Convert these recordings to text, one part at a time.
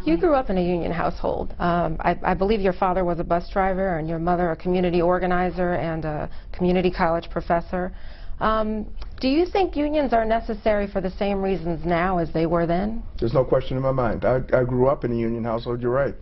You grew up in a union household. I believe your father was a bus driver and your mother a community organizer and a community college professor. Do you think unions are necessary for the same reasons now as they were then? There's no question in my mind. I grew up in a union household, you're right.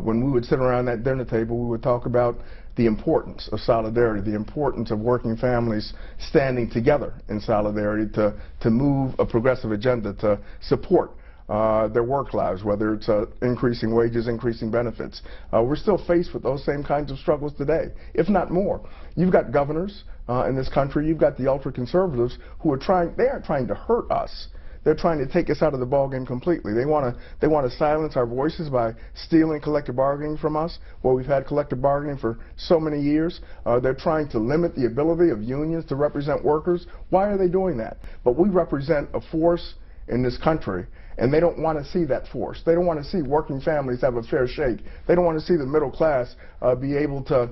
When we would sit around that dinner table, we would talk about the importance of solidarity, the importance of working families standing together in solidarity to move a progressive agenda to support their work lives, whether it's increasing wages, increasing benefits. We're still faced with those same kinds of struggles today, if not more. You've got governors in this country, you've got the ultra-conservatives who are trying to hurt us. They're trying to take us out of the ballgame completely. They want to silence our voices by stealing collective bargaining from us. Well, we've had collective bargaining for so many years. They're trying to limit the ability of unions to represent workers. Why are they doing that? But we represent a force in this country, and they don't want to see that force. They don't want to see working families have a fair shake. They don't want to see the middle class be able to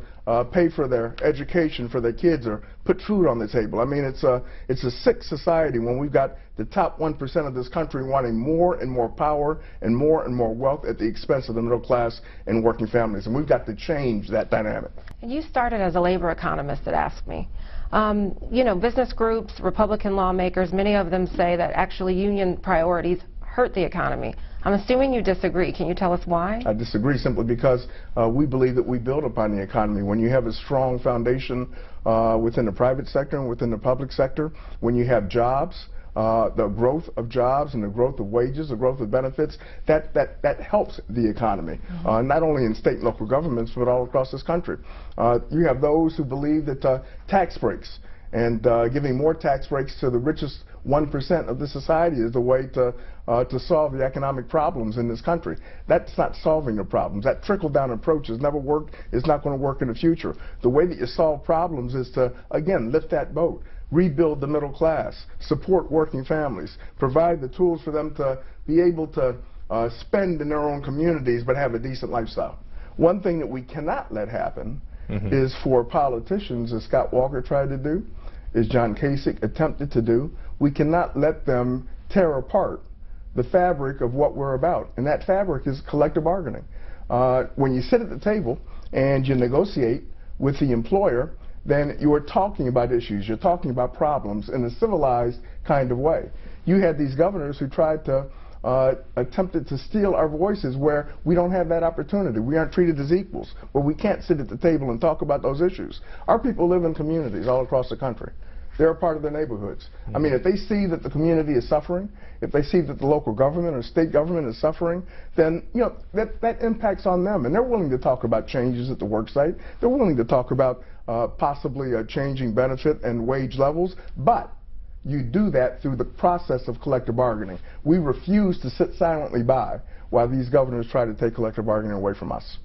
pay for their education for their kids or put food on the table. I mean, it's a sick society when we've got the top 1% of this country wanting more and more power and more wealth at the expense of the middle class and working families. And we've got to change that dynamic. And you started as a labor economist at AFSCME. You know, business groups, Republican lawmakers, many of them say that actually union priorities hurt the economy. I'm assuming you disagree. Can you tell us why? I disagree simply because we believe that we build upon the economy. When you have a strong foundation within the private sector and within the public sector, when you have jobs, the growth of jobs and the growth of wages, the growth of benefits, that helps the economy, not only in state and local governments, but all across this country. You have those who believe that tax breaks and giving more tax breaks to the richest 1% of the society is the way to solve the economic problems in this country. That's not solving the problems. That trickle-down approach has never worked. It's not going to work in the future. The way that you solve problems is to, again, lift that boat, rebuild the middle class, support working families, provide the tools for them to be able to spend in their own communities but have a decent lifestyle. One thing that we cannot let happen is for politicians, as Scott Walker tried to do, as John Kasich attempted to do, we cannot let them tear apart the fabric of what we're about, and that fabric is collective bargaining. When you sit at the table and you negotiate with the employer, then you are talking about issues, you're talking about problems in a civilized kind of way. You had these governors who tried to attempted to steal our voices where we don't have that opportunity. We aren't treated as equals, where we can't sit at the table and talk about those issues. Our people live in communities all across the country. They're a part of their neighborhoods. I mean, if they see that the community is suffering, if they see that the local government or state government is suffering, then, you know, that impacts on them. And they're willing to talk about changes at the work site. They're willing to talk about possibly changing benefit and wage levels. But you do that through the process of collective bargaining. We refuse to sit silently by while these governors try to take collective bargaining away from us.